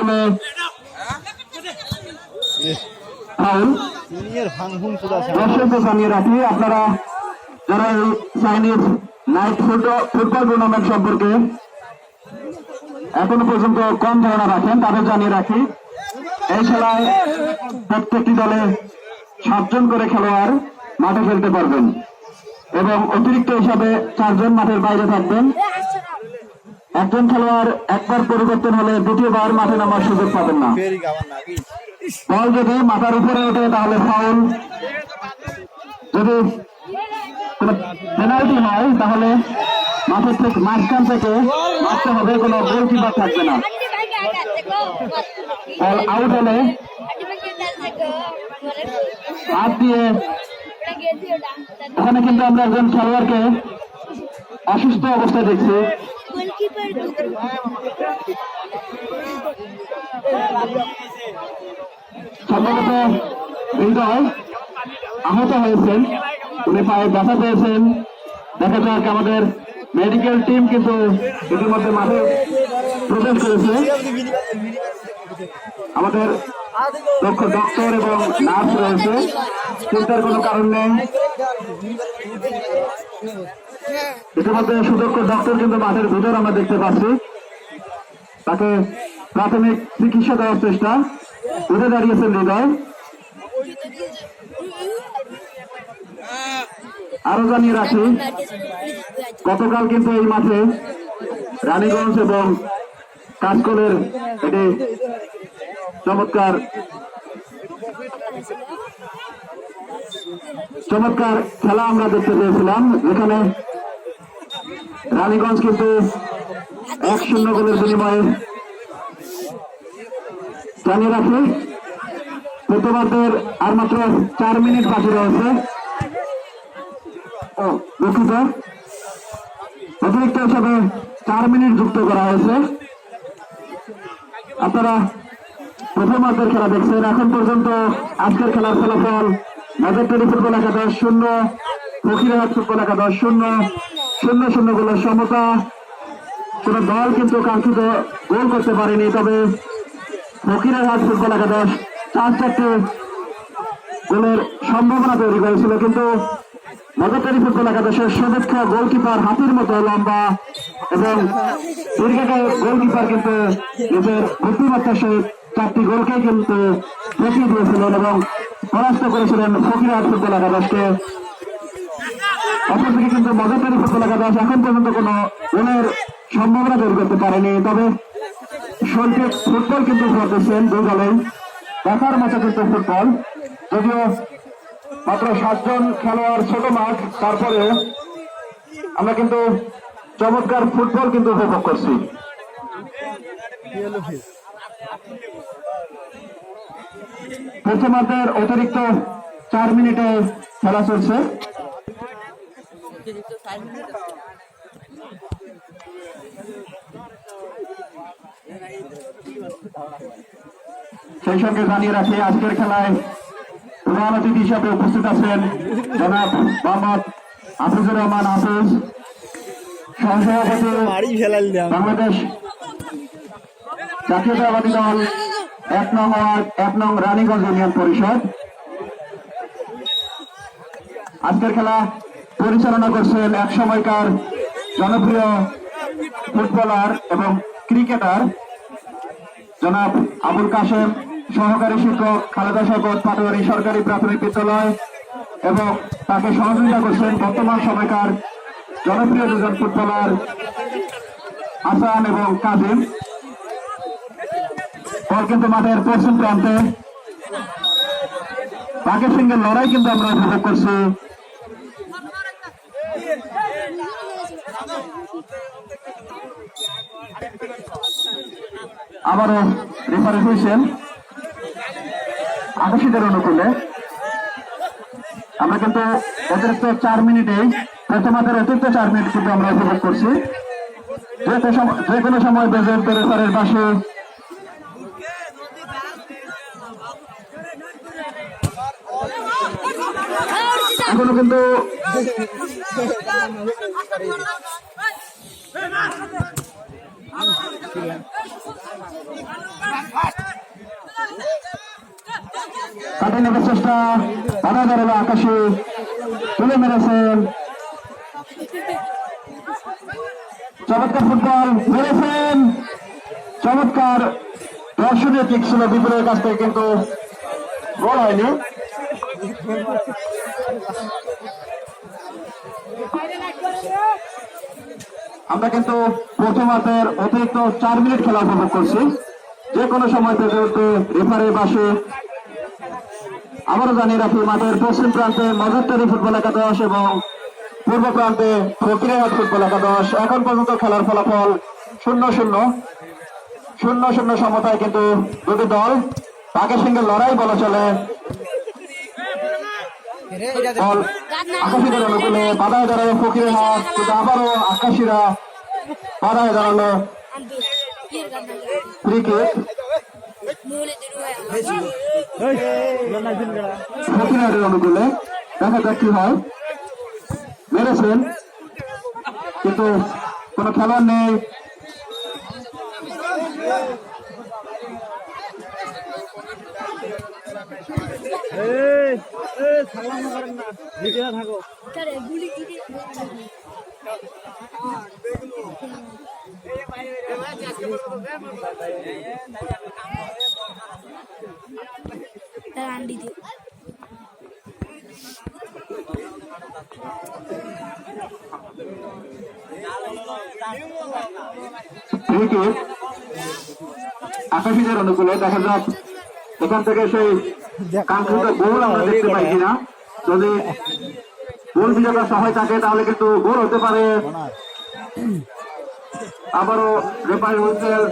করলে ফাউল। দর্শকদের জানিয়ে রাখি, আপনারা যারা এই চাইনিজ নাইট ফুটবল টুর্নামেন্ট সম্পর্কে এখনো পর্যন্ত কম ধারণা রাখেন, তাদের জানিয়ে রাখি এই খেলায় প্রত্যেকটি দলে 7 জন করে খেলোয়াড় মাঠে খেলতে পারবেন এবং অতিরিক্ত হিসাবে 4 জন মাঠের বাইরে থাকবেন। একজন খেলোয়াড় একবার পরিবর্তন হলে দ্বিতীয়বার মাঠে নামার সুযোগ পাবেন না। বল যদি মাথার উপরে ওঠে তাহলে ফাউল, যদি কোনো পেনাল্টি হয় তাহলে মাঠের থেকে মাঝখান থেকে মারতে হবে, কোনো গোলকিপার থাকবে না। বল আউট হলে হাত দিয়ে, ওখানে কিন্তু আমরা একজন খেলোয়াড়কে অসুস্থ অবস্থায় দেখছি। সম্ভবত হৃদয় আহত হয়েছেন, উনি পায়ে ব্যথা পেয়েছেন। দেখা যাক, আমাদের মেডিকেল টিম কিন্তু ইতিমধ্যে মাঠে প্রবেশ করেছে। আমাদের দক্ষ ডক্টর এবং নার্স রয়েছে, চিন্তার কোনো কারণ নেই। ইতিমধ্যে সুদক্ষ ডক্টর কিন্তু মাঠের ভিতর আমরা দেখতে পাচ্ছি, তাকে প্রাথমিক চিকিৎসা দেওয়ার চেষ্টা। উঠে দাঁড়িয়েছেন হৃদয়। আরো জানিয়ে রাখি, গতকাল কিন্তু এই মাঠে রানীগঞ্জ এবং কাশকলের একটি চমৎকার খেলা আমরা দেখতে পেয়েছিলাম, যেখানে রানীগঞ্জ কিন্তু 1-0 গোলের বিনিময়ে। জানিয়ে রাখি, প্রথমার্ধের আর মাত্র 4 মিনিট বাকি রয়েছে। দুঃখিত, অতিরিক্ত হিসাবে 4 মিনিট যুক্ত করা হয়েছে। আপনারা প্রথমার্ধের খেলা দেখছেন। এখন পর্যন্ত আজকের খেলার ফলাফল: বাজারতলী ফুটবল একাদশ 0, ফকিরহাট ফুটবল একাদশ 0, 0-0 গোলের সমতা। কোন দল কিন্তু কাঙ্ক্ষিত গোল করতে পারেনি, তবে ফকিরহাট ফুটবল একাদশ 4-4টি গোলের সম্ভাবনা তৈরি করেছিল, কিন্তু বাজারতলী ফুটবল একাদশের সুদক্ষ গোলকিপার হাতির মতো লম্বা এবং দীর্ঘকায় গোলকিপার কিন্তু নিজের বুদ্ধিমত্তার সহিত 4টি গোলকেই কিন্তু দেখিয়ে দিয়েছিলেন এবং পরাস্ত করেছিলেন ফকিরহাট ফুটবল একাদশকে। অপরদিকে কিন্তু বাজারতলী ফুটবল একাদশ এখন পর্যন্ত কোনো গোলের সম্ভাবনা তৈরি করতে পারেনি, তবে শৈল্পিক ফুটবল কিন্তু খেলতেছেন দুই দলেই। দেখার মতো কিন্তু ফুটবল, যদিও মাত্র 7 জন খেলোয়াড়, ছোট মাঠ, তারপরে আমরা কিন্তু চমৎকার ফুটবল কিন্তু উপভোগ করছি। প্রথমার্ধের অতিরিক্ত 4 মিনিটে খেলা চলছে। সেই সঙ্গে জানিয়ে রাখি, আজকের খেলায় প্রধান অতিথি হিসাবে উপস্থিত আছেন জনাব মোহাম্মদ হাফিজুর রহমান হাফিজ, সহসভাপতি বাংলাদেশ জাতীয়তাবাদী দল 1 নং রানীগঞ্জ ইউনিয়ন পরিষদ। আজকের খেলা পরিচালনা করছেন এক সময়কার জনপ্রিয় ফুটবলার এবং ক্রিকেটার জনাব আবুল কাশেম, সহকারী শিক্ষক খালেদা শওকত পাটোয়ারি সরকারি প্রাথমিক বিদ্যালয়, এবং তাকে সহযোগিতা করছেন বর্তমান সময়কার জনপ্রিয় 2 জন ফুটবলার হাসান এবং কাজিম। বল কিন্তু মাঠের পশ্চিম প্রান্তে, বাঘের সঙ্গে লড়াই কিন্তু আমরা উপভোগ করছি। আবারও রেফারি হয়েছেন আকাশীদের অনুকূলে। আমরা কিন্তু অতিরিক্ত 4 মিনিটে, প্রথমার্ধের অতিরিক্ত 4 মিনিট কিন্তু আমরা উপভোগ করছি। যে কোনো সময় বেজে উঠতে রেফারির পাশে। এখনো কিন্তু কাটিয়ে নেবার চেষ্টা, বাধা দাঁড়ালো আকাশে, তুলে মেরেছেন, চমৎকার ফুটবল মেরেছেন, চমৎকার দর্শনীয় কিক ছিল বিপুলের কাছ থেকে, কিন্তু গোল হয়নি। আমরা কিন্তু প্রথমার্ধের অতিরিক্ত 4 মিনিট খেলা উপভোগ করছি। যে কোনো সময় থেকে রেফারির পাশে আবারও জানিয়ে রাখি, মাঠের পশ্চিম প্রান্তে মজারটারি ফুটবল একাদশ এবং পূর্ব প্রান্তে ফকিরাহাট ফুটবল একাদশ। এখন পর্যন্ত খেলার ফলাফল 0-0 সমতায় কিন্তু দুটি দল বাঘের সঙ্গে লড়াই বলা চলে। আকাশীদের অনুকূলে বাধায় দাঁড়ালো ফকিরাহাট, কিন্তু আবারও আকাশীরা বাধায় দাঁড়ালো। ক্রিকেট ফকিরহাটের অনুকূলে, দেখা যাক কি হয়। মেরেছেন কিন্তু কোন খেলোয়াড় নেই। ক্রিকেট আকাশীদের অনুকূলে, দেখা যাক এখান থেকে সেই কাঙ্ক্ষিত গোল আমরা দেখতে পাই কিনা। যদি গোল বিজেতার সহায় থাকে তাহলে কিন্তু গোল হতে পারে। আবারও রেফারি হুইসেল।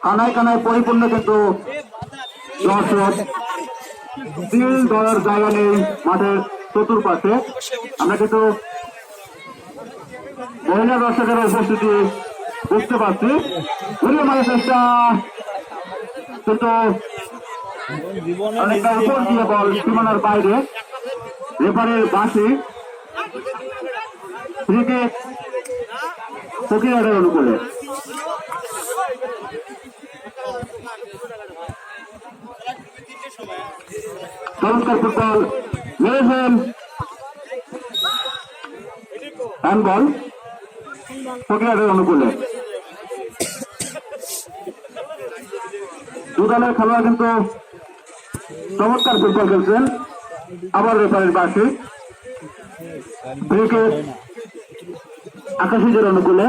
কানায় কানায় পরিপূর্ণ কিন্তু দর্শক, তিল দেওয়ার জায়গা নেই মাঠের চতুর্পাশে। আমরা কিন্তু মহিলা দর্শকের উপস্থিতি বুঝতে পারছি। ঘুরিয়ে মারার চেষ্টা, কিন্তু অনেকটা উপর দিয়ে বল সীমানার বাইরে। রেফারির বাঁশি। ক্রিকেট ফকিরহাটের অনুকূলে। চমৎকার ফুটবল মেরেছেন, হ্যান্ডবল ফকিরহাটের অনুকূলে। দু দলের খেলোয়াড় কিন্তু চমৎকার ফুটবল খেলছেন। আবার রেফারির বাঁশি। ক্রিকেট আকাশীদের অনুকূলে।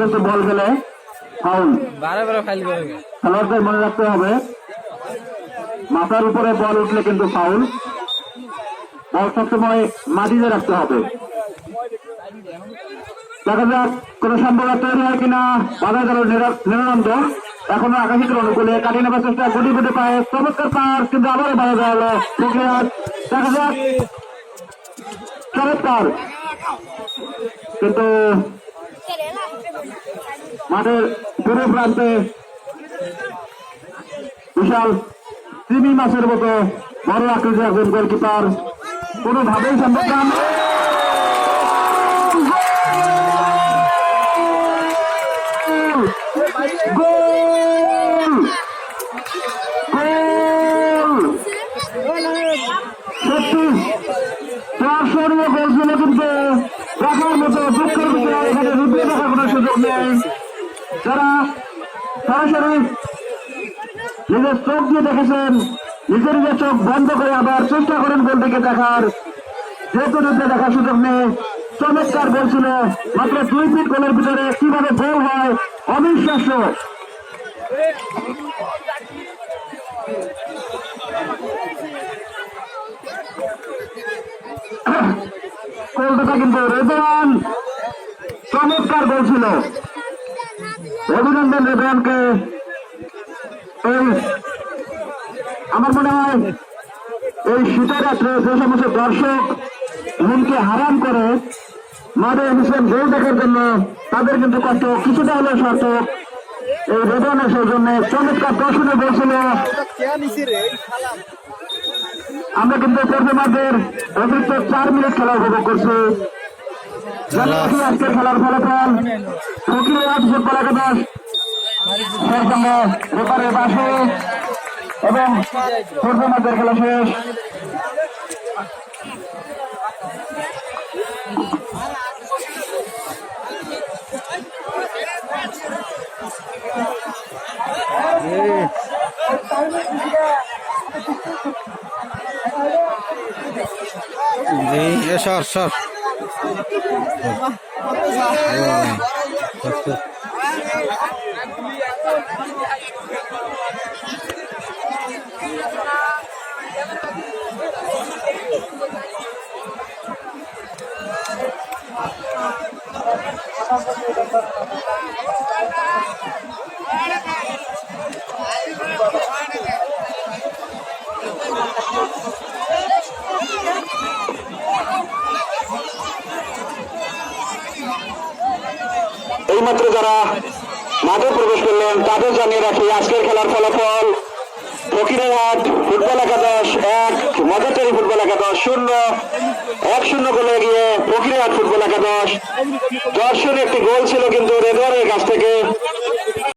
কিন্তু বল গেলে ফাউল। খেলোয়াড়দের মনে রাখতে হবে, মাথার উপরে বল উঠলে কিন্তু ফাউল। বল সবসময় মাটিতে রাখতে হবে। দেখা যাক কোন সম্ভাবনা তৈরি হয় কিনা। বাধা গেল নিরানন্দ, এখনো আকাশীদের অনুকূলে। কাটিয়ে নেবার চেষ্টা, গুটি গুটি পায়ে চমৎকার পাস, কিন্তু আবারও বাধা দেওয়া হলো। দেখা যাক, চমৎকার, কিন্তু মাঠের পূর্ব প্রান্তে বিশাল চিনি মাছের মতো বড় আকৃতির একজন গোলকিপার, কোনোভাবেই সম্ভব না। গোল! গোল! সত্যি দর্শনীয় গোল ছিল, কিন্তু দেখার মতো দুঃখের বিষয়, এখানে রিপ্লে দেখার কোনো সুযোগ নেই। যারা সরাসরি নিজের চোখ দিয়ে দেখেছেন, নিজের নিজের চোখ বন্ধ করে আবার চেষ্টা করেন গোলটিকে দেখার, যেহেতু রিপ্লে দেখার সুযোগ নেই। চমৎকার গোল ছিল, মাত্র 2 ফিট গোলের ভিতরে কিভাবে গোল হয়, অবিশ্বাস্য। কলকাতা কিন্তু রেদওয়ান, চমৎকার গোল ছিল। অভিনন্দন রেদওয়ানকে। এই আমার মনে হয় এই শীতের রাত্রে যে সমস্ত দর্শক মনকে হারাম করে মাঠে এসেছেন গোল দেখার জন্য, তাদের কিন্তু কষ্ট কিছুটা হলেও সার্থক। এই রেদনের সৌজন্য চমৎকার দর্শনে বলছিল। আমরা কিন্তু প্রথমার্ধের অতিরিক্ত 4 মিনিট খেলা উপভোগ করছি। আজকের খেলার ফলাফল ফকিরাহাট ফুটবল একাদশ রেপারের পাশে এবং প্রথমার্ধের খেলা শেষ। সর সর এইমাত্র যারা মাঠে প্রবেশ করলেন তাদের জানিয়ে রাখি আজকের খেলার ফলাফল ফকিরাহাট ফুটবল একাদশ 1, মজাটারি ফুটবল একাদশ 0। 1-0 গোলে এগিয়ে ফকিরাহাট ফুটবল একাদশ। দর্শনের একটি গোল ছিল কিন্তু রেদওয়ানের কাছ থেকে।